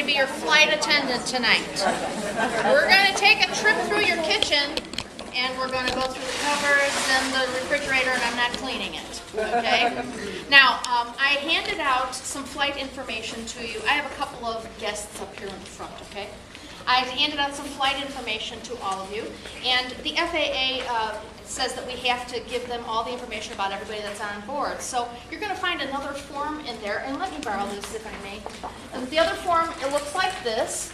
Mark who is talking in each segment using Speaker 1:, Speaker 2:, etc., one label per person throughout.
Speaker 1: be your flight attendant tonight. We're going to take a trip through your kitchen, and we're going to go through the cupboards and the refrigerator, and I'm not cleaning it, okay? Now, I handed out some flight information to you. I have a couple of guests up here in the front, okay? I've handed out some flight information to all of you, and the FAA says that we have to give them all the information about everybody that's on board. So you're going to find another form in there, and let me borrow this if I may. And the other form, it looks like this,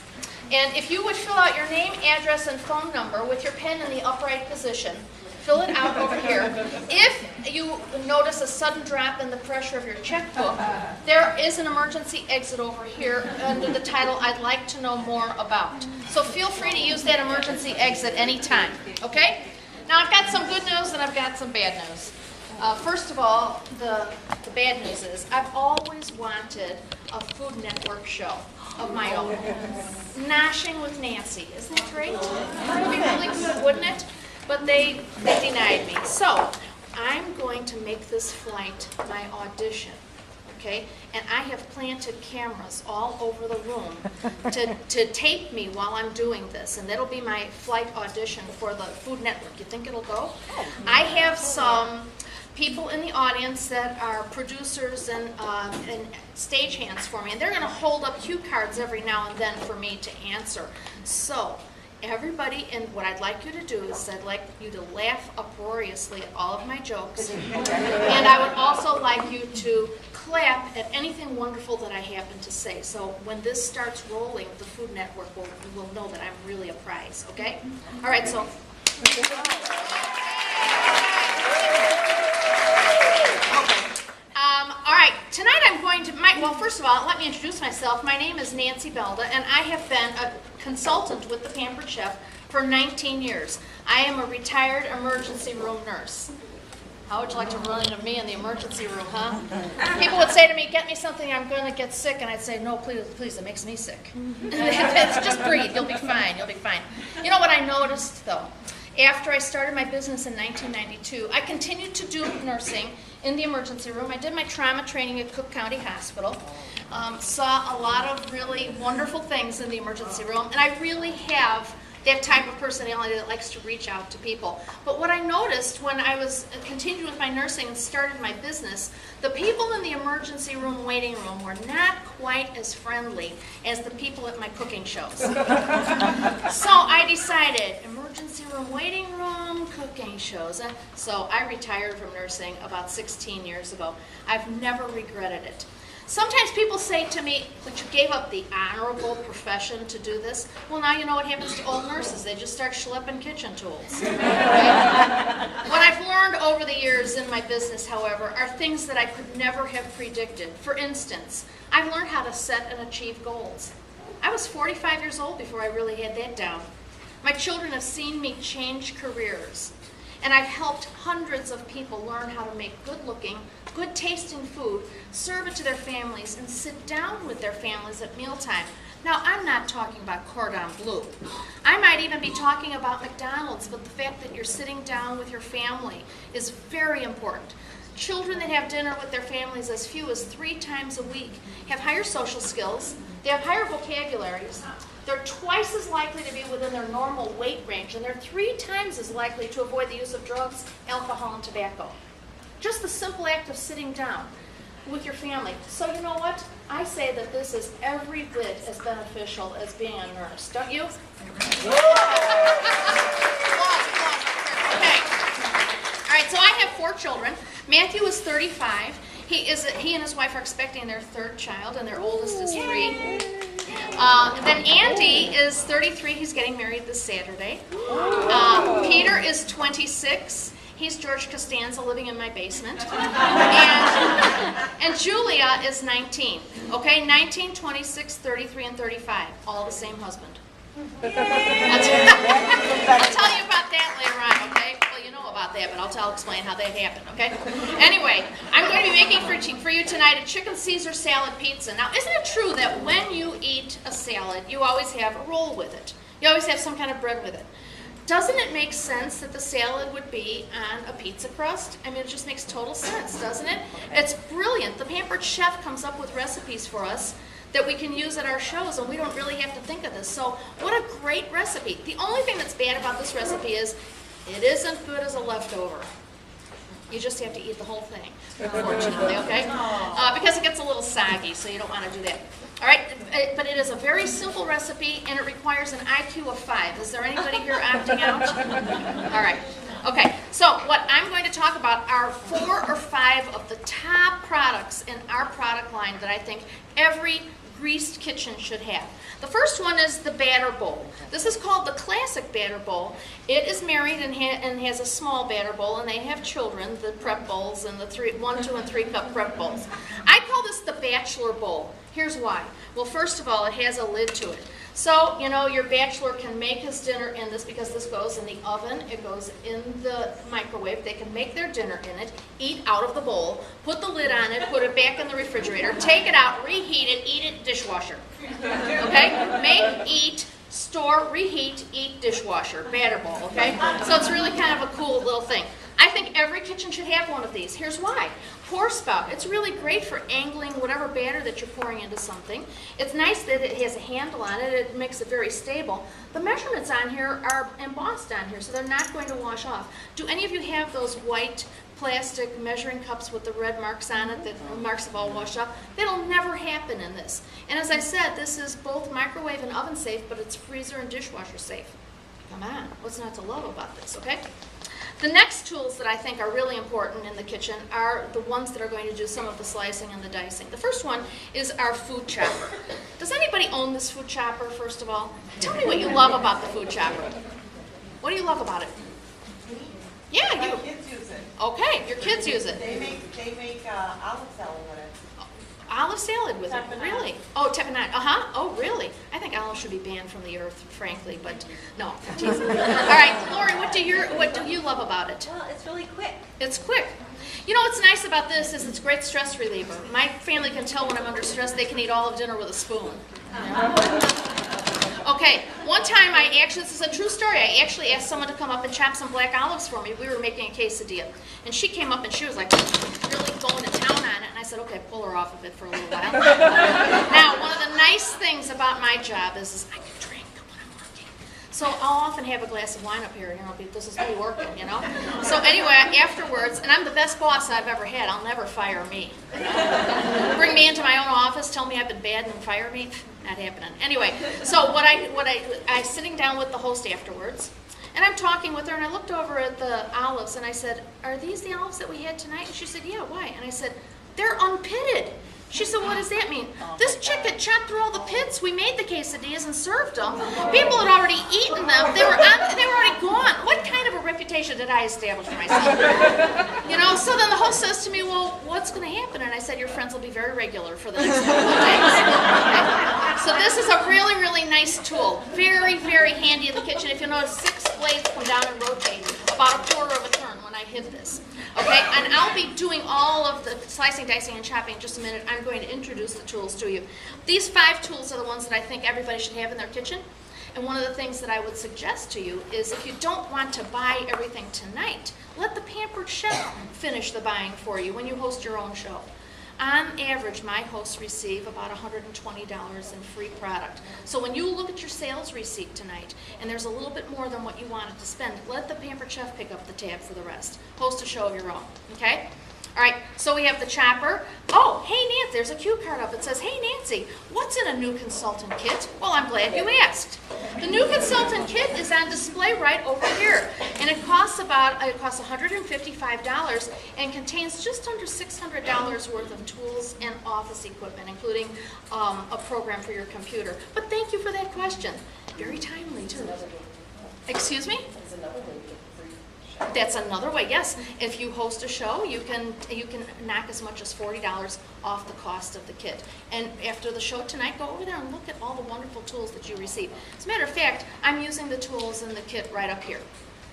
Speaker 1: and if you would fill out your name, address, and phone number with your pen in the upright position, fill it out over here. If you notice a sudden drop in the pressure of your checkbook, there is an emergency exit over here under the title, I'd like to know more about. So feel free to use that emergency exit anytime, okay? Now I've got some good news and I've got some bad news. First of all, the bad news is I've always wanted a Food Network show of my own. Noshing with Nancy, isn't that great? That would be really good, wouldn't it? But they denied me. So I'm going to make this flight my audition, okay? And I have planted cameras all over the room to tape me while I'm doing this, and that'll be my flight audition for the Food Network. You think it'll go? I have some people in the audience that are producers and stagehands for me, and they're going to hold up cue cards every now and then for me to answer. So everybody, and what I'd like you to do is I'd like you to laugh uproariously at all of my jokes, and I would also like you to clap at anything wonderful that I happen to say. So when this starts rolling, the Food Network will know that I'm really a prize, okay? All right, so. All right, tonight I'm going to, well, first of all, let me introduce myself. My name is Nancy Belda, and I have been a consultant with the Pampered Chef for 19 years. I am a retired emergency room nurse. How would you like to run into me in the emergency room, huh? People would say to me, get me something, I'm going to get sick, and I'd say, no, please, it makes me sick. Just breathe, you'll be fine, you'll be fine. You know what I noticed, though? After I started my business in 1992, I continued to do nursing in the emergency room. I did my trauma training at Cook County Hospital, saw a lot of really wonderful things in the emergency room, and I really have that type of personality that likes to reach out to people. But what I noticed when I was continuing with my nursing and started my business, the people in the emergency room waiting room were not quite as friendly as the people at my cooking shows. So I decided, emergency room waiting room, cooking shows. So I retired from nursing about 16 years ago. I've never regretted it. Sometimes people say to me, but you gave up the honorable profession to do this. Well, now you know what happens to old nurses. They just start schlepping kitchen tools. Right? What I've learned over the years in my business, however, are things that I could never have predicted. For instance, I've learned how to set and achieve goals. I was 45 years old before I really had that down. My children have seen me change careers. And I've helped hundreds of people learn how to make good-looking, good-tasting food, serve it to their families, and sit down with their families at mealtime. Now, I'm not talking about cordon bleu. I might even be talking about McDonald's, but the fact that you're sitting down with your family is very important. Children that have dinner with their families as few as 3 times a week have higher social skills, they have higher vocabularies, they're twice as likely to be within their normal weight range, and they're 3 times as likely to avoid the use of drugs, alcohol, and tobacco. Just the simple act of sitting down with your family. So you know what? I say that this is every bit as beneficial as being a nurse, don't you? Okay. All right, so I have 4 children. Matthew is 35. He and his wife are expecting their 3rd child, and their oldest is 3. Then Andy is 33. He's getting married this Saturday. Peter is 26. He's George Costanza living in my basement. And Julia is 19. Okay, 19, 26, 33, and 35. All the same husband. I'll tell you about that later on, okay? Well, you know about that, but I'll explain how that happened, okay? Anyway, I'm going to be making for you tonight a chicken Caesar salad pizza. Now, isn't it true that when you eat a salad, you always have a roll with it? You always have some kind of bread with it. Doesn't it make sense that the salad would be on a pizza crust? I mean, it just makes total sense, doesn't it? It's brilliant. The Pampered Chef comes up with recipes for us that we can use at our shows, and we don't really have to think of this. So what a great recipe. The only thing that's bad about this recipe is it isn't good as a leftover. You just have to eat the whole thing, unfortunately, okay? Because it gets a little soggy, so you don't want to do that. All right, but it is a very simple recipe, and it requires an IQ of 5. Is there anybody here opting out? All right. Okay, so what I'm going to talk about are 4 or 5 of the top products in our product line that I think every greased kitchen should have. The first one is the batter bowl. This is called the classic batter bowl. It is married and has a small batter bowl, and they have children, the prep bowls and the 1, 2, and 3 cup prep bowls. I call this the bachelor bowl. Here's why. Well, first of all, it has a lid to it. So, you know, your bachelor can make his dinner in this because this goes in the oven, it goes in the microwave. They can make their dinner in it, eat out of the bowl, put the lid on it, put it back in the refrigerator, take it out, reheat it, eat it, dishwasher. Okay? Make, eat, store, reheat, eat, dishwasher, batter bowl, okay? So it's really kind of a cool little thing. I think every kitchen should have one of these. Here's why. Pour spout. It's really great for angling whatever batter that you're pouring into something. It's nice that it has a handle on it. It makes it very stable. The measurements on here are embossed on here, so they're not going to wash off. Do any of you have those white plastic measuring cups with the red marks on it, that the marks have all washed off? That'll never happen in this. And as I said, this is both microwave and oven safe, but it's freezer and dishwasher safe. Come on, what's not to love about this, okay? The next tools that I think are really important in the kitchen are the ones that are going to do some of the slicing and the dicing. The first one is our food chopper. Does anybody own this food chopper, first of all? Tell me what you love about the food chopper. What do you love about it? Yeah, you.
Speaker 2: My kids use it.
Speaker 1: Okay, your kids use it.
Speaker 2: They make olive salad with it.
Speaker 1: Olive salad with it, really? Oh, tapenade, oh, really? I think olives should be banned from the earth, frankly, but no, I'm teasing. All right, Lori, what do you love about it?
Speaker 3: Well, it's really quick.
Speaker 1: It's quick. You know what's nice about this is it's a great stress reliever. My family can tell when I'm under stress. They can eat all of dinner with a spoon. Okay, one time this is a true story, I actually asked someone to come up and chop some black olives for me. We were making a quesadilla. And she came up and she was like really going to town on it. And I said, okay, pull her off of it for a little while. Now, one of the nice things about my job is I can drink when I'm working. So I'll often have a glass of wine up here, this is me working, So anyway, afterwards, and I'm the best boss I've ever had, I'll never fire me. Bring me into my own office, tell me I've been bad and fire me. Not happening. Anyway, so I sitting down with the host afterwards, and I'm talking with her, and I looked over at the olives, and I said, "Are these the olives that we had tonight?" And she said, "Yeah, why?" And I said, "They're unpitted." She said, "What does that mean?" This chick had chopped through all the pits. We made the quesadillas and served them. People had already eaten them. They were already gone. What kind of a reputation did I establish for myself? So then the host says to me, "Well, what's going to happen?" And I said, "Your friends will be very regular for the next couple of days." Okay? So this is a really, really nice tool. Very, very handy in the kitchen. If you notice, 6 blades come down and rotate about a quarter of a turn when I hit this. Okay, and I'll be doing all of the slicing, dicing, and chopping in just a minute. I'm going to introduce the tools to you. These 5 tools are the ones that I think everybody should have in their kitchen. And one of the things that I would suggest to you is if you don't want to buy everything tonight, let the Pampered Chef finish the buying for you when you host your own show. On average, my hosts receive about $120 in free product. So when you look at your sales receipt tonight, and there's a little bit more than what you wanted to spend, let the Pampered Chef pick up the tab for the rest. Host a show of your own, okay? All right, so we have the chopper. Oh, hey, Nancy, there's a cue card up. It says, "Hey, Nancy, what's in a new consultant kit?" Well, I'm glad you asked. The new consultant kit is on display right over here, and it costs $155 and contains just under $600 worth of tools and office equipment, including a program for your computer. But thank you for that question. Very timely, too. Excuse me? That's another way, yes. If you host a show, you can knock as much as $40 off the cost of the kit. And after the show tonight, go over there and look at all the wonderful tools that you receive. As a matter of fact, I'm using the tools in the kit right up here.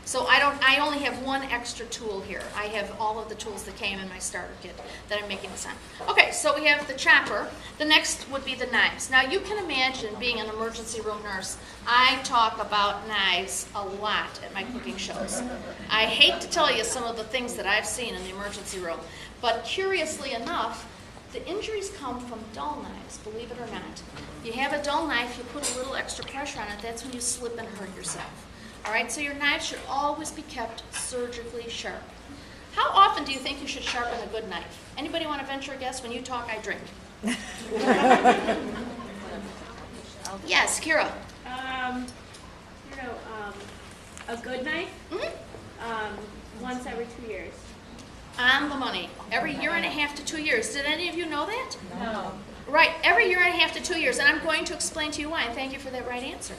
Speaker 1: So I only have 1 extra tool here. I have all of the tools that came in my starter kit that I'm making this on. Okay, so we have the chopper. The next would be the knives. Now you can imagine being an emergency room nurse. I talk about knives a lot at my cooking shows. I hate to tell you some of the things that I've seen in the emergency room, but curiously enough, The injuries come from dull knives, believe it or not. You have a dull knife, you put a little extra pressure on it, that's when you slip and hurt yourself. All right, so your knife should always be kept surgically sharp. How often do you think you should sharpen a good knife? Anybody want to venture a guess? When you talk, I drink. Yes, Kira.
Speaker 3: A good knife, once every 2 years.
Speaker 1: On the money. Every year and a half to 2 years. Did any of you know that?
Speaker 2: No.
Speaker 1: Right, every year and a half to 2 years. And I'm going to explain to you why, and thank you for that right answer.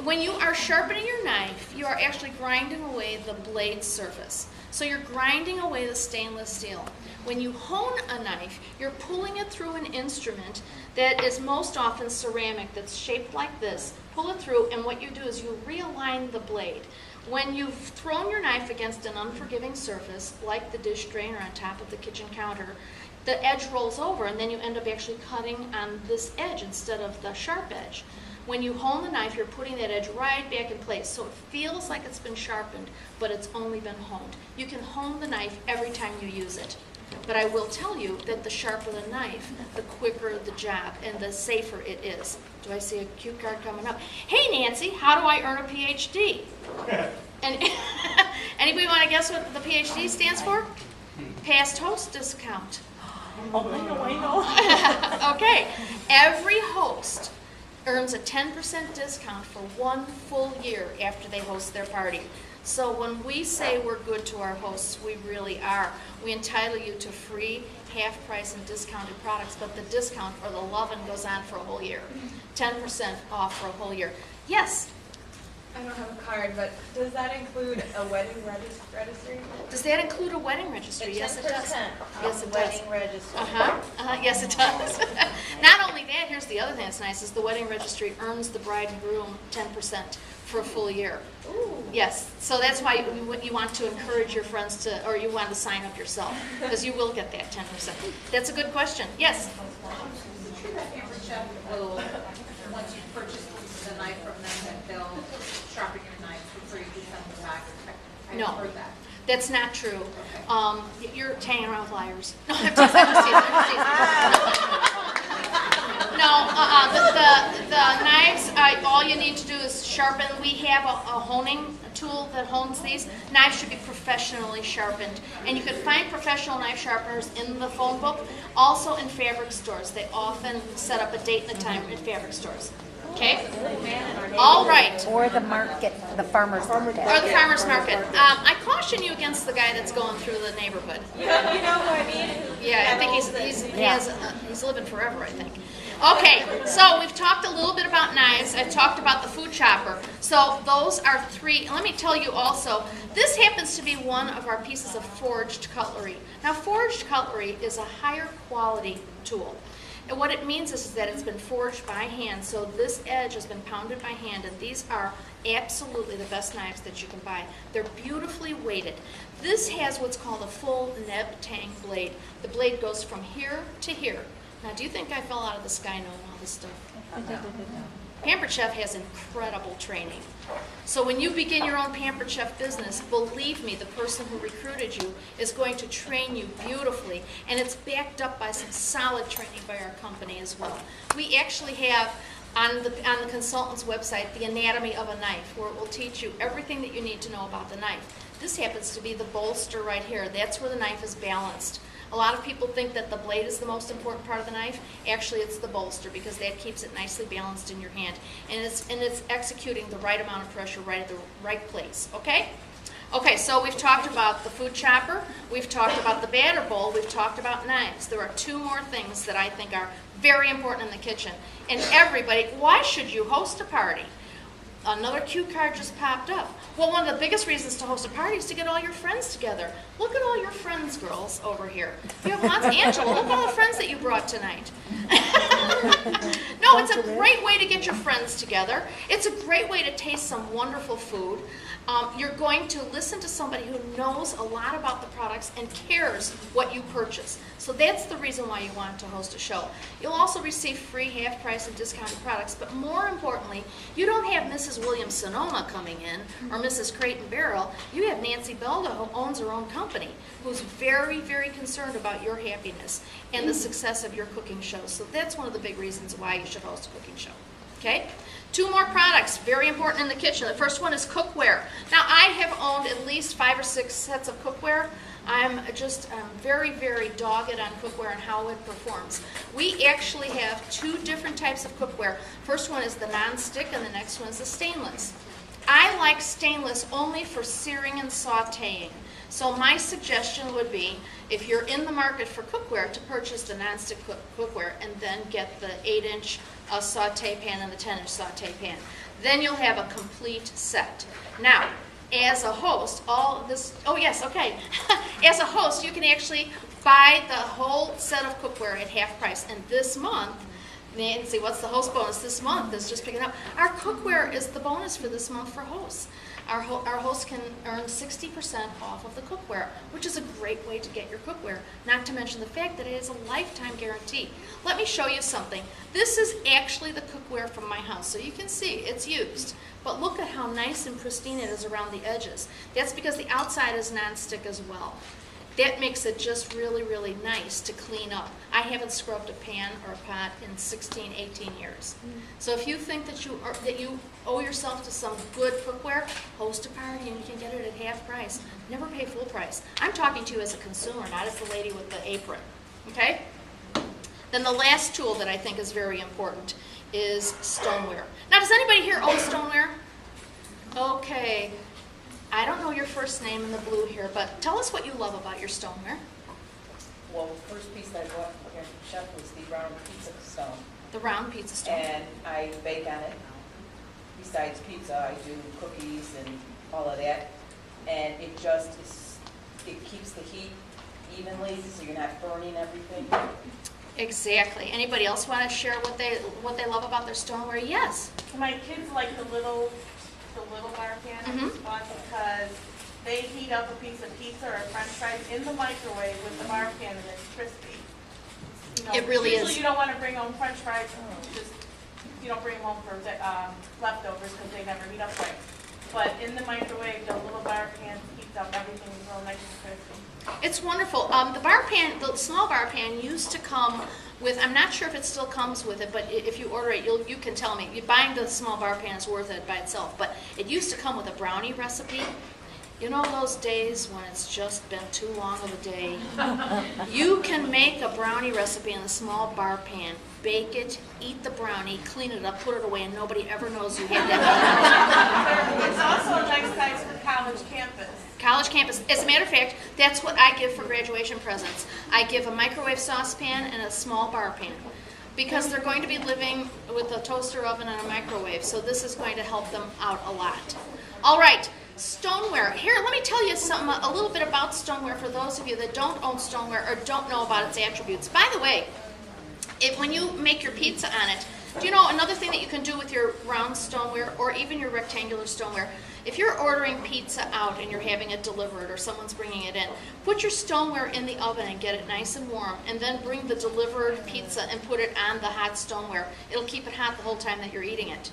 Speaker 1: When you are sharpening your knife, you are actually grinding away the blade surface. So you're grinding away the stainless steel. When you hone a knife, you're pulling it through an instrument that is most often ceramic, that's shaped like this. Pull it through, and what you do is you realign the blade. When you've thrown your knife against an unforgiving surface, like the dish drainer on top of the kitchen counter, the edge rolls over, and then you end up actually cutting on this edge instead of the sharp edge. When you hone the knife, you're putting that edge right back in place, so it feels like it's been sharpened, but it's only been honed. You can hone the knife every time you use it. But I will tell you that the sharper the knife, the quicker the job, and the safer it is. Do I see a cue card coming up? Hey, Nancy, how do I earn a PhD? And anybody want to guess what the PhD stands for? Past host discount.
Speaker 2: Oh, I know.
Speaker 1: Okay, every host earns a 10% discount for 1 full year after they host their party. So when we say we're good to our hosts, we really are. We entitle you to free, half price, and discounted products, but the discount or the lovin' goes on for a whole year. 10% off for a whole year. Yes?
Speaker 4: I don't have a card, but does that include a wedding registry?
Speaker 1: Does that include a wedding registry? Yes, it does. Yes, it does.
Speaker 2: Wedding registry.
Speaker 1: Yes, it does. Not only that, here's the other thing that's nice, is the wedding registry earns the bride and groom 10% for a full year.
Speaker 2: Ooh.
Speaker 1: Yes, so that's why you want to encourage your friends to, or you want to sign up yourself, because you will get that 10%. That's a good question. Yes?
Speaker 5: Sure that Pampered Chef will, once you purchase the knife from them, that they'll sharpen your knife before you do send them back? I've
Speaker 1: No.
Speaker 5: heard that.
Speaker 1: That's not true.
Speaker 5: Okay.
Speaker 1: You're hanging around with liars. No, I'm just teasing. No, the knives, all you need to do is sharpen. We have a honing tool that hones these. Knives should be professionally sharpened. And you can find professional knife sharpeners in the phone book, also in fabric stores. They often set up a date and a time in fabric stores. Okay? All right.
Speaker 6: Or the market, the farmer's market.
Speaker 1: Or the farmer's market. I caution you against the guy that's going through the neighborhood.
Speaker 2: You know who I mean?
Speaker 1: Yeah, I think he's living forever, I think. Okay, so we've talked a little bit about knives. I've talked about the food chopper. So those are 3. Let me tell you also, this happens to be one of our pieces of forged cutlery. Now, forged cutlery is a higher quality tool. And what it means is that it's been forged by hand, so this edge has been pounded by hand, and these are absolutely the best knives that you can buy. They're beautifully weighted. This has what's called a full neb tang blade. The blade goes from here to here. Now, do you think I fell out of the sky knowing all this stuff? Pampered Chef has incredible training. So when you begin your own Pampered Chef business, believe me, the person who recruited you is going to train you beautifully, and it's backed up by some solid training by our company as well. We actually have on the consultant's website the anatomy of a knife, where it will teach you everything that you need to know about the knife. This happens to be the bolster right here. That's where the knife is balanced. A lot of people think that the blade is the most important part of the knife. Actually, it's the bolster, because that keeps it nicely balanced in your hand. And it's executing the right amount of pressure right at the right place, okay? Okay, so we've talked about the food chopper, we've talked about the batter bowl, we've talked about knives. There are 2 more things that I think are very important in the kitchen. And everybody, why should you host a party? Another cue card just popped up. Well, one of the biggest reasons to host a party is to get all your friends together. Look at all your friends, girls, over here. You have lots. Angela, look at all the friends that you brought tonight. No, it's a great way to get your friends together. It's a great way to taste some wonderful food. You're going to listen to somebody who knows a lot about the products and cares what you purchase. So that's the reason why you want to host a show. You'll also receive free half-price and discounted products, but more importantly, you don't have Mrs. Williams-Sonoma coming in or Mrs. Creighton Barrel. You have Nancy Belda, who owns her own company, who's very, very concerned about your happiness and the success of your cooking shows. So that's one of the big reasons why you should host a cooking show. Okay? 2 more products, very important in the kitchen. The first one is cookware. Now, I have owned at least 5 or 6 sets of cookware. I'm just very, very dogged on cookware and how it performs. We actually have 2 different types of cookware. First one is the non-stick, and the next one is the stainless. I like stainless only for searing and sautéing. So my suggestion would be, if you're in the market for cookware, to purchase the non-stick cookware and then get the 8-inch sauté pan and the 10-inch sauté pan. Then you'll have a complete set. Now, as a host, as a host, you can actually buy the whole set of cookware at half price. And this month, Nancy, what's the host bonus this month? It's just picking up. Our cookware is the bonus for this month for hosts. Our hosts can earn 60% off of the cookware, which is a great way to get your cookware, not to mention the fact that it is a lifetime guarantee. Let me show you something. This is actually the cookware from my house, so you can see it's used. But look at how nice and pristine it is around the edges. That's because the outside is non-stick as well. That makes it just really, really nice to clean up. I haven't scrubbed a pan or a pot in 16, 18 years. So if you think that you owe yourself to some good cookware, host a party and you can get it at half price. Never pay full price. I'm talking to you as a consumer, not as the lady with the apron. Okay? Then the last tool that I think is very important is stoneware. Now, does anybody here own stoneware? Okay. I don't know your first name in the blue here, but tell us what you love about your stoneware.
Speaker 2: Well, the first piece that I bought here from Chef was the round pizza stone.
Speaker 1: The round pizza stone.
Speaker 2: And I bake on it. Besides pizza, I do cookies and all of that. And it just is, it keeps the heat evenly, so you're not burning everything.
Speaker 1: Exactly. Anybody else want to share what they love about their stoneware? Yes.
Speaker 7: My kids like the little bar pan I just bought because they heat up a piece of pizza or french fries in the microwave with the bar pan and it's crispy. You know,
Speaker 1: It really
Speaker 7: usually
Speaker 1: is.
Speaker 7: you don't want to bring home french fries, you don't bring them home for leftovers because they never heat up right. But in the microwave, the little bar pan heats up everything real nice and crispy.
Speaker 1: It's wonderful. The bar pan, the small bar pan used to come with, I'm not sure if it still comes with it, but if you order it, you can tell me. Buying the small bar pan is worth it by itself, but it used to come with a brownie recipe. You know those days when it's just been too long of a day? You can make a brownie recipe in a small bar pan, bake it, eat the brownie, clean it up, put it away, and nobody ever knows you had that.
Speaker 7: It's also a nice size for college campus.
Speaker 1: College campus. As a matter of fact, that's what I give for graduation presents. I give a microwave saucepan and a small bar pan because they're going to be living with a toaster oven and a microwave, so this is going to help them out a lot. All right, stoneware. Here, let me tell you a little bit about stoneware for those of you that don't own stoneware or don't know about its attributes. By the way, when you make your pizza on it, do you know another thing that you can do with your round stoneware or even your rectangular stoneware? If you're ordering pizza out and you're having it delivered or someone's bringing it in, put your stoneware in the oven and get it nice and warm, and then bring the delivered pizza and put it on the hot stoneware. It'll keep it hot the whole time that you're eating it,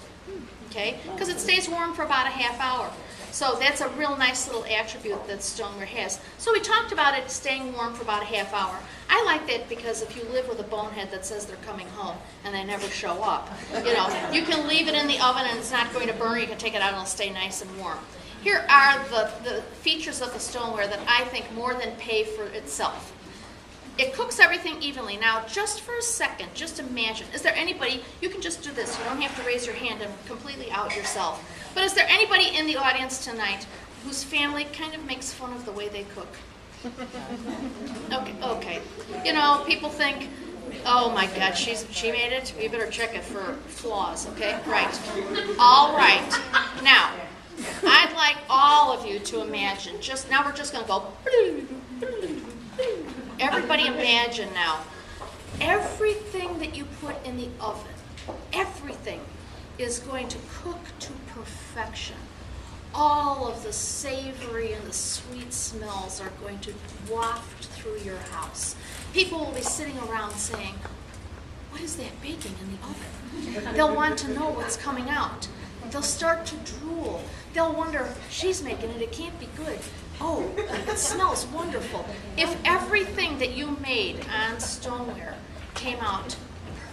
Speaker 1: okay? Because it stays warm for about a half hour. So that's a real nice little attribute that stoneware has. So we talked about it staying warm for about a half hour. I like that because if you live with a bonehead that says they're coming home and they never show up, you can leave it in the oven and it's not going to burn. You can take it out and it'll stay nice and warm. Here are the features of the stoneware that I think more than pay for itself. It cooks everything evenly. Now, just for a second, just imagine, is there anybody, you can just do this, you don't have to raise your hand and completely out yourself, but is there anybody in the audience tonight whose family kind of makes fun of the way they cook? Okay. People think, oh my God, she made it, we better check it for flaws, okay? Right. All right. Now, I'd like all of you to imagine, now we're just going to go, everybody imagine now Everything that you put in the oven, everything is going to cook to perfection. All of the savory and the sweet smells are going to waft through your house. People will be sitting around saying, what is that baking in the oven? They'll want to know what's coming out. They'll start to drool. They'll wonder, she's making it, it can't be good. Oh, it smells wonderful. If everything that you made on stoneware came out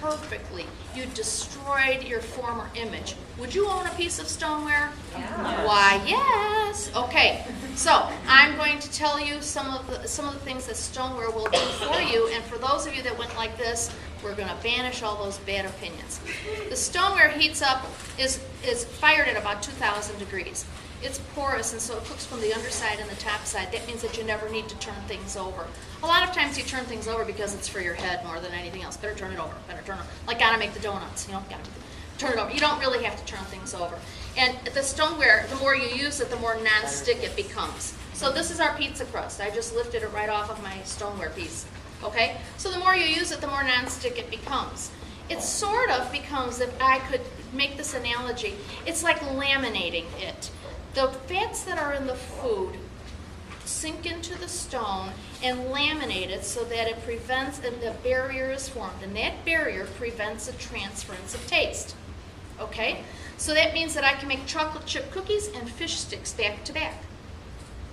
Speaker 1: perfectly, you destroyed your former image. Would you own a piece of stoneware? Yeah. Why, yes. Okay, so I'm going to tell you some of the things that stoneware will do for you, and for those of you that went like this, we're going to banish all those bad opinions. The stoneware heats up, is fired at about 2,000 degrees. It's porous, and so it cooks from the underside and the top side. That means that you never need to turn things over. A lot of times you turn things over because it's for your head more than anything else. Better turn it over, better turn it over. Like gotta make the donuts, you know, turn it over. You don't really have to turn things over. And the stoneware, the more you use it, the more non-stick it becomes. So this is our pizza crust. I just lifted it right off of my stoneware piece, okay? So the more you use it, the more non-stick it becomes. It sort of becomes, if I could make this analogy, it's like laminating it. The fats that are in the food sink into the stone and laminate it so that it prevents, and the barrier is formed, and that barrier prevents a transference of taste. Okay? So that means that I can make chocolate chip cookies and fish sticks back to back.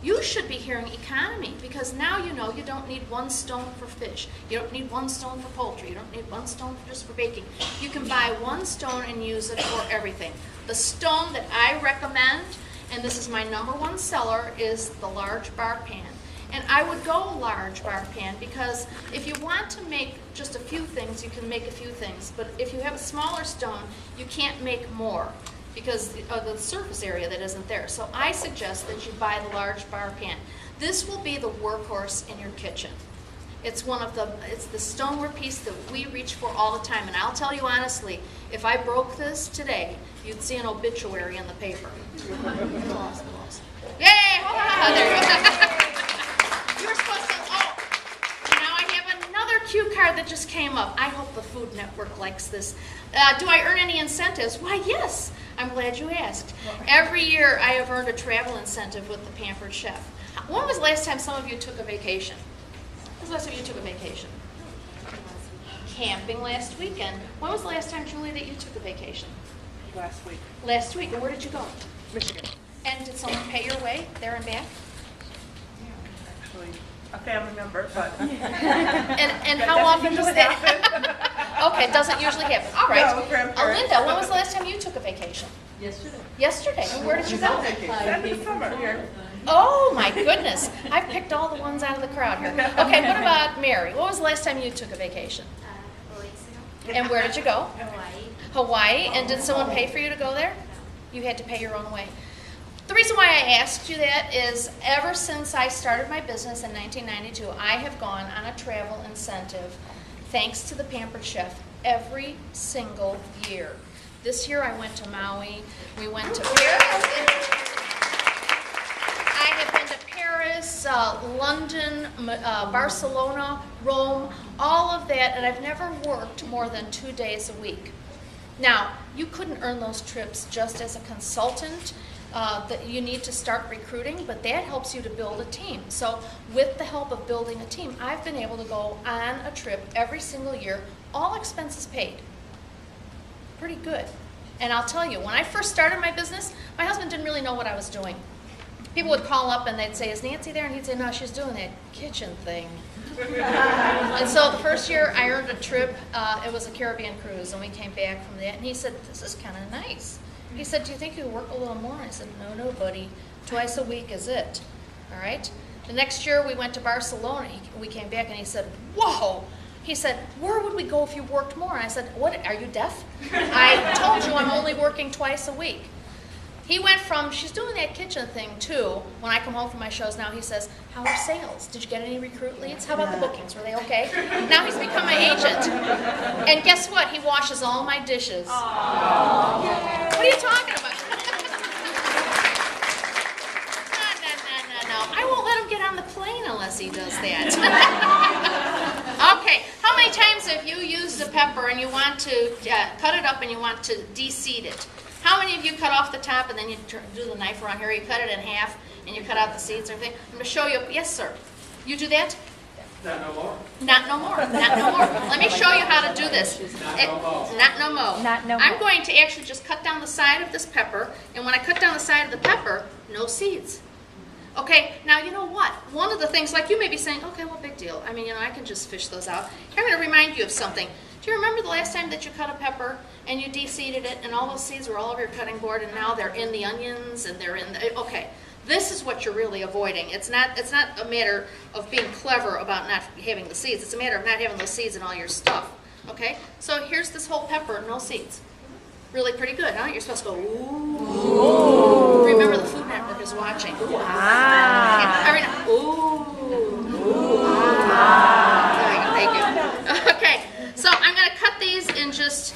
Speaker 1: You should be hearing economy, because now you know you don't need one stone for fish. You don't need one stone for poultry. You don't need one stone just for baking. You can buy one stone and use it for everything. The stone that I recommend, and this is my #1 seller, is the large bar pan. And I would go large bar pan because if you want to make just a few things, you can make a few things. But if you have a smaller stone, you can't make more because of the surface area that isn't there. So I suggest that you buy the large bar pan. This will be the workhorse in your kitchen. It's the stoneware piece that we reach for all the time. And I'll tell you honestly, if I broke this today, you'd see an obituary in the paper. Yay! There you go. You were supposed to, now I have another cue card that just came up. I hope the Food Network likes this. Do I earn any incentives? Why, yes. I'm glad you asked. Every year I have earned a travel incentive with the Pampered Chef. When was the last time some of you took a vacation? When was the last time you took a vacation? Camping last weekend. When was the last time, Julie, that you took a vacation?
Speaker 7: Last week.
Speaker 1: Last week. And where did you go?
Speaker 7: Michigan.
Speaker 1: And did someone pay your way there and back?
Speaker 7: Actually, a family member, but.
Speaker 1: And how often does that? Okay, it doesn't usually happen. All right.
Speaker 7: No, grandparents.
Speaker 1: Linda, when was the last time you took a vacation?
Speaker 8: Yesterday.
Speaker 1: Yesterday. And where did you go?
Speaker 7: End of summer here.
Speaker 1: Oh my goodness. I've picked all the ones out of the crowd here. Okay, what about Mary? When was the last time you took a vacation?
Speaker 3: 4 weeks ago.
Speaker 1: And where did you go?
Speaker 3: Hawaii.
Speaker 1: Hawaii. And did someone pay for you to go there? You had to pay your own way. The reason why I asked you that is ever since I started my business in 1992, I have gone on a travel incentive thanks to the Pampered Chef every single year. This year I went to Maui. We went to Paris. I have been to Paris, London, Barcelona, Rome, all of that, and I've never worked more than 2 days a week. Now, you couldn't earn those trips just as a consultant. That you need to start recruiting, but that helps you to build a team. So with the help of building a team, I've been able to go on a trip every single year, all expenses paid. Pretty good. And I'll tell you, when I first started my business, my husband didn't really know what I was doing. People would call up and they'd say, is Nancy there? And he'd say, no, she's doing that kitchen thing. And so the first year I earned a trip, it was a Caribbean cruise, and we came back from that, and he said, this is kind of nice. He said, do you think you could work a little more? I said, no, buddy. Twice a week is it. All right? The next year we went to Barcelona. We came back and he said, whoa. He said, where would we go if you worked more? And I said, what, are you deaf? I told you I'm only working twice a week. He went from, she's doing that kitchen thing too, when I come home from my shows now, he says, how are sales? Did you get any recruit leads? How about the bookings? Were they okay? Now he's become my agent. And guess what? He washes all my dishes. Aww. What are you talking about? No. I won't let him get on the plane unless he does that. Okay, how many times have and you want to de-seed it. How many of you cut off the top and then you do the knife around here, you cut it in half and you cut out the seeds and everything? I'm going to show you. Yes, sir. You do that?
Speaker 8: Not no more.
Speaker 1: Not no more. Not no more. Let me show you how to do this. Not no more.
Speaker 6: Not no
Speaker 1: I'm
Speaker 6: more.
Speaker 1: going to actually just cut down the side of this pepper, and when I cut down the side of the pepper, no seeds. Okay, now you know what? One of the things, like you may be saying, okay, well, big deal. I mean, I can just fish those out. I'm going to remind you of something. Do you remember the last time that you cut a pepper and you de-seeded it and all those seeds were all over your cutting board and now they're in the onions and they're in the, okay. This is what you're really avoiding. It's not a matter of being clever about not having the seeds. It's a matter of not having those seeds in all your stuff. Okay? So here's this whole pepper, no seeds. Really pretty good, huh? You're supposed to go, ooh. Remember, the Food Network is watching.
Speaker 6: Ah.
Speaker 1: Ooh. There you go, thank you. Okay, so I'm going to cut these in just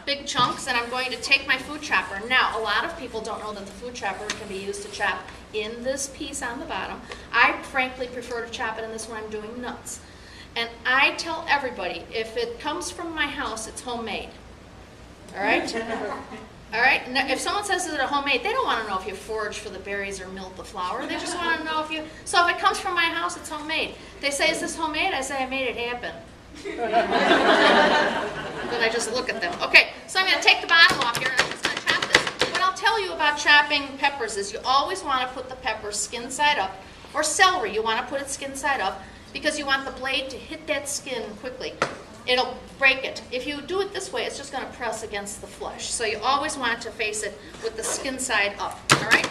Speaker 1: big chunks, and I'm going to take my food chopper. Now, a lot of people don't know that the food chopper can be used to chop in this piece on the bottom. I frankly prefer to chop it in this when I'm doing nuts. And I tell everybody, if it comes from my house, it's homemade. All right? All right? Now, if someone says is it a homemade, they don't want to know if you foraged for the berries or milled the flour. They just want to know if you... So if it comes from my house, it's homemade. They say, is this homemade? I say, I made it happen. Then I just look at them. Okay, so I'm going to take the bottom off here and I'm just going to chop this. What I'll tell you about chopping peppers is you always want to put the pepper skin side up, or celery, you want to put it skin side up because you want the blade to hit that skin quickly. It'll break it. If you do it this way, it's just going to press against the flesh. So you always want to face it with the skin side up, all right?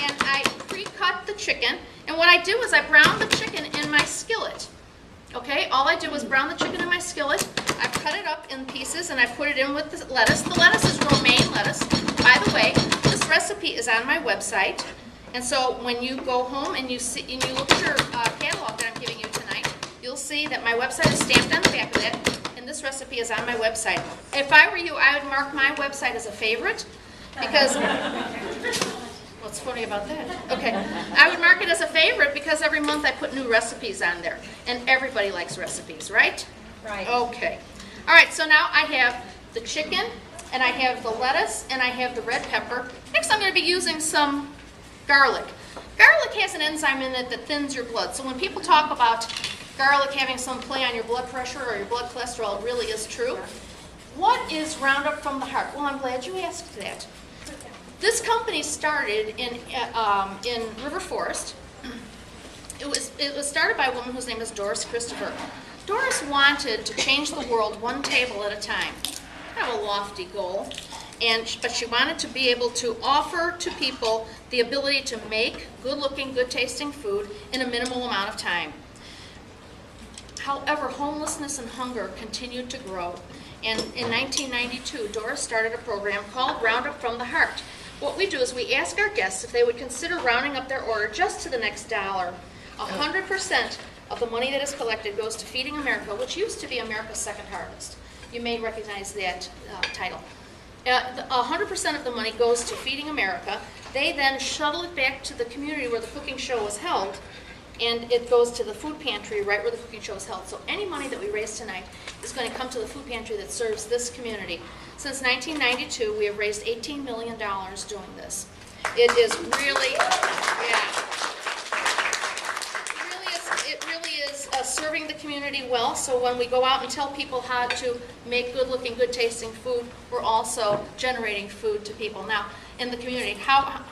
Speaker 1: And I pre-cut the chicken, and what I do is I brown the chicken in my skillet. Okay, all I do is brown the chicken in my skillet. I cut it up in pieces and I put it in with the lettuce. The lettuce is romaine lettuce. By the way, this recipe is on my website. And so when you go home and you see and you look at your catalog that I'm giving you tonight, you'll see that my website is stamped on the back of it, and this recipe is on my website. If I were you, I would mark my website as a favorite because what's funny about that? Okay, I would mark it as a favorite because every month I put new recipes on there, and everybody likes recipes, right?
Speaker 6: Right.
Speaker 1: Okay. All right, so now I have the chicken, and I have the lettuce, and I have the red pepper. Next I'm going to be using some garlic. Garlic has an enzyme in it that thins your blood, so when people talk about garlic having some play on your blood pressure or your blood cholesterol, it really is true. What is Roundup from the Heart? Well, I'm glad you asked that. This company started in River Forest. It was started by a woman whose name is Doris Christopher. Doris wanted to change the world one table at a time. Kind of a lofty goal, but she wanted to be able to offer to people the ability to make good-looking, good-tasting food in a minimal amount of time. However, homelessness and hunger continued to grow, and in 1992, Doris started a program called Roundup from the Heart. What we do is we ask our guests if they would consider rounding up their order just to the next $1. 100% of the money that is collected goes to Feeding America, which used to be America's Second Harvest. You may recognize that title. 100% of the money goes to Feeding America. They then shuttle it back to the community where the cooking show was held, and it goes to the food pantry right where the cooking show is held. So any money that we raise tonight is going to come to the food pantry that serves this community. Since 1992, we have raised $18 million doing this. It is really, it really is serving the community well. So when we go out and tell people how to make good-looking, good-tasting food, we're also generating food to people. Now, in the community,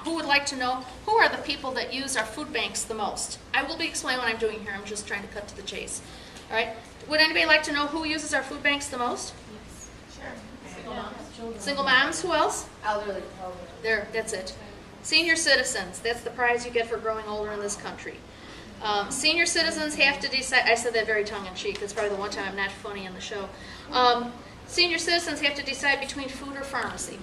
Speaker 1: who would like to know who are the people that use our food banks the most? I will be explaining what I'm doing here. I'm just trying to cut to the chase. All right. Would anybody like to know who uses our food banks the most? Single moms. Who else?
Speaker 2: Elderly.
Speaker 1: There, that's it. Senior citizens. That's the prize you get for growing older in this country. Senior citizens have to decide. I said that very tongue-in-cheek. That's probably the one time I'm not funny in the show. Senior citizens have to decide between food or pharmacy.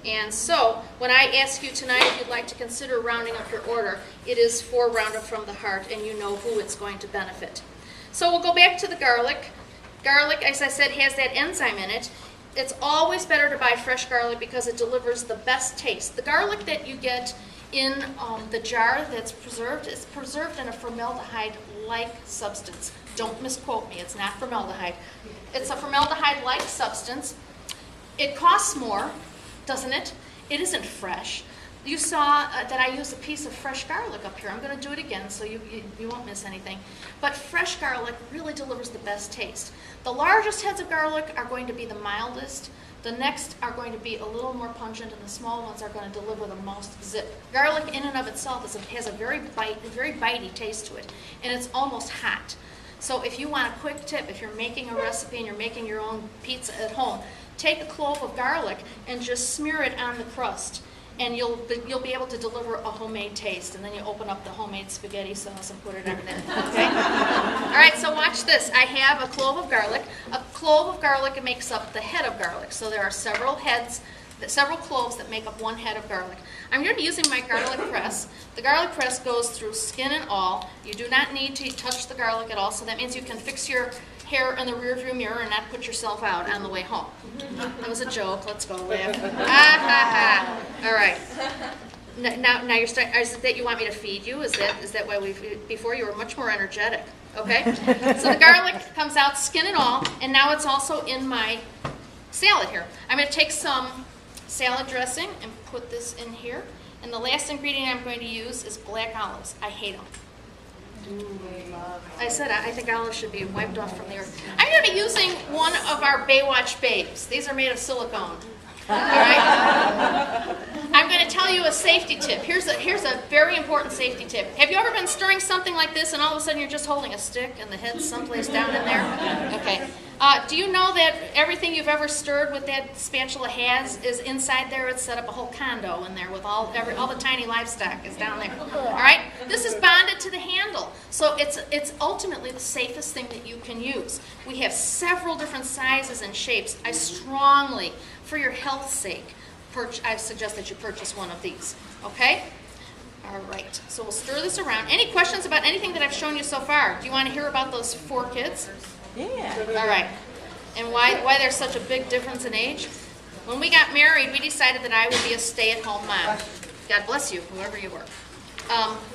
Speaker 1: And so, when I ask you tonight if you'd like to consider rounding up your order, it is for Roundup from the Heart, and you know who it's going to benefit. So we'll go back to the garlic. Garlic, as I said, has that enzyme in it. It's always better to buy fresh garlic because it delivers the best taste. The garlic that you get in the jar that's preserved is preserved in a formaldehyde-like substance. Don't misquote me, it's not formaldehyde. It's a formaldehyde-like substance. It costs more, doesn't it? It isn't fresh. You saw that I used a piece of fresh garlic up here. I'm going to do it again so you won't miss anything. But fresh garlic really delivers the best taste. The largest heads of garlic are going to be the mildest. The next are going to be a little more pungent, and the small ones are going to deliver the most zip. Garlic in and of itself has a very bitey taste to it, and it's almost hot. So if you want a quick tip, if you're making a recipe and you're making your own pizza at home, take a clove of garlic and just smear it on the crust, and you'll be able to deliver a homemade taste. And then you open up the homemade spaghetti sauce and put it on there. Okay? All right, so watch this. I have a clove of garlic. A clove of garlic makes up the head of garlic. So there are several cloves that make up one head of garlic. I'm going to be using my garlic press. The garlic press goes through skin and all. You do not need to touch the garlic at all, so that means you can fix your hair in the rearview mirror and not put yourself out on the way home. That was a joke. Let's go laugh. All right. Now you're starting. Is it that you want me to feed you? Is that why before you were much more energetic? Okay. So the garlic comes out, skin and all, and now it's also in my salad here. I'm going to take some salad dressing and put this in here. And the last ingredient I'm going to use is black olives. I hate them. I said I think olives should be wiped off from the earth. I'm going to be using one of our Baywatch babes. These are made of silicone. All right. I'm going to tell you a safety tip. Here's a very important safety tip. Have you ever been stirring something like this and all of a sudden you're just holding a stick and the head's someplace down in there? Okay. Do you know that everything you've ever stirred with that spatula is inside there? It's set up a whole condo in there with all the tiny livestock is down there. All right? This is bonded to the handle. So it's ultimately the safest thing that you can use. We have several different sizes and shapes. I strongly, for your health's sake, I suggest that you purchase one of these. Okay? All right. So we'll stir this around. Any questions about anything that I've shown you so far? Do you want to hear about those 4 kids?
Speaker 2: Yeah.
Speaker 1: All right. And why there's such a big difference in age? When we got married, we decided that I would be a stay-at-home mom. God bless you, whoever you were.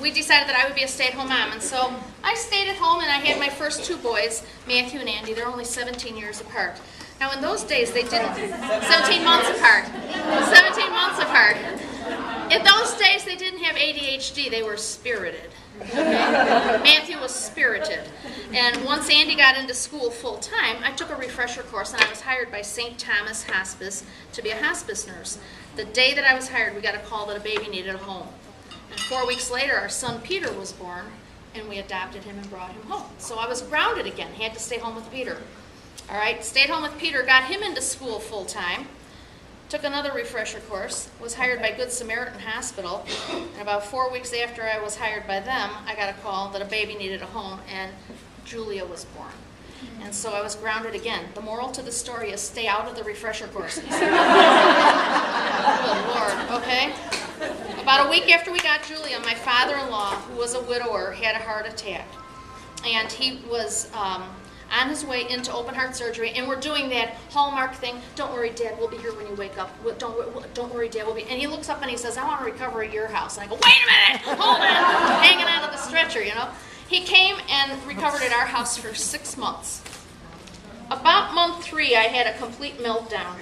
Speaker 1: We decided that I would be a stay-at-home mom, and so I stayed at home, and I had my first 2 boys, Matthew and Andy. They're only 17 years apart. Now, in those days, they didn't. 17 months apart. 17 months apart. In those days, they didn't have ADHD. They were spirited. Okay? Matthew was spirited. And once Andy got into school full-time, I took a refresher course, and I was hired by St. Thomas Hospice to be a hospice nurse. The day that I was hired, we got a call that a baby needed a home. And 4 weeks later, our son Peter was born, and we adopted him and brought him home. So I was grounded again, had to stay home with Peter. All right, stayed home with Peter, got him into school full-time, took another refresher course, was hired by Good Samaritan Hospital, and about 4 weeks after I was hired by them, I got a call that a baby needed a home, and Julia was born. And so I was grounded again. The moral to the story is stay out of the refresher courses. Good Lord, okay? About a week after we got Julia, my father-in-law, who was a widower, had a heart attack. And he was on his way into open heart surgery, and we're doing that Hallmark thing. Don't worry, Dad, we'll be here when you wake up. Don't worry, Dad, we'll be. And he looks up and he says, I want to recover at your house. And I go, wait a minute, hold on, hanging onto the stretcher, you know. He came and recovered at our house for 6 months. About month 3, I had a complete meltdown.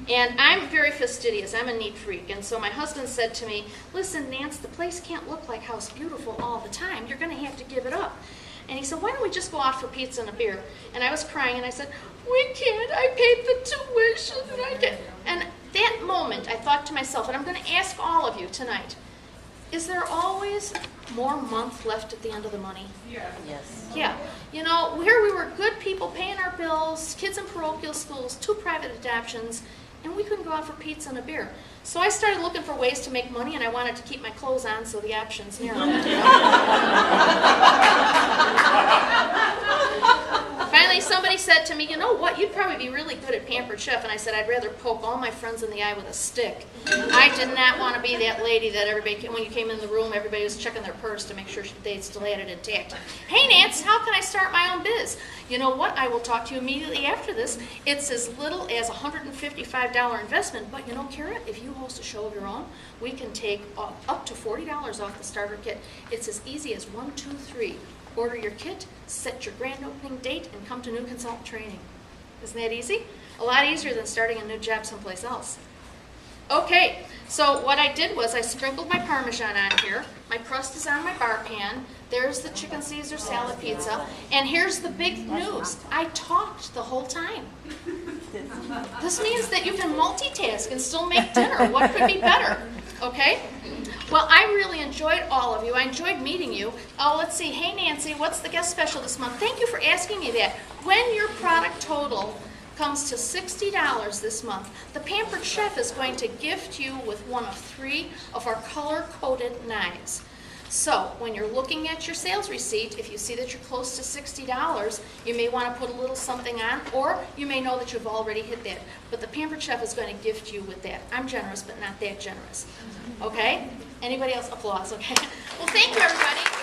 Speaker 1: And I'm very fastidious. I'm a neat freak. And so my husband said to me, listen, Nance, the place can't look like House Beautiful all the time. You're going to have to give it up. And he said, why don't we just go out for pizza and a beer? And I was crying, and I said, we can't. I paid the tuition. And I can't. And that moment, I thought to myself, and I'm going to ask all of you tonight, is there always more month left at the end of the money?
Speaker 7: Yeah.
Speaker 2: Yes.
Speaker 1: Yeah. You know, here we were good people paying our bills, kids in parochial schools, 2 private adoptions, and we couldn't go out for pizza and a beer. So I started looking for ways to make money, and I wanted to keep my clothes on, so the options narrowed. Finally, somebody said to me, you know what, you'd probably be really good at Pampered Chef. And I said, I'd rather poke all my friends in the eye with a stick. I did not want to be that lady that everybody, when you came in the room, everybody was checking their purse to make sure they still had it intact. Hey, Nance, how can I start my own biz? You know what, I will talk to you immediately after this. It's as little as a $155 investment. But you know, Kara, if you host a show of your own, we can take up to $40 off the starter kit. It's as easy as 1, 2, 3. Order your kit, set your grand opening date, and come to new consultant training. Isn't that easy? A lot easier than starting a new job someplace else. Okay, so what I did was I sprinkled my Parmesan on here. My crust is on my bar pan. There's the chicken Caesar salad pizza. And here's the big news. I talked the whole time. This means that you can multitask and still make dinner. What could be better? Okay? Well, I really enjoyed all of you. I enjoyed meeting you. Oh, let's see. Hey, Nancy, what's the guest special this month? Thank you for asking me that. When your product total comes to $60 this month, the Pampered Chef is going to gift you with one of 3 of our color-coded knives. So when you're looking at your sales receipt, if you see that you're close to $60, you may want to put a little something on, or you may know that you've already hit that. But the Pampered Chef is going to gift you with that. I'm generous, but not that generous. Okay? Anybody else? Applause, okay? Well, thank you, everybody.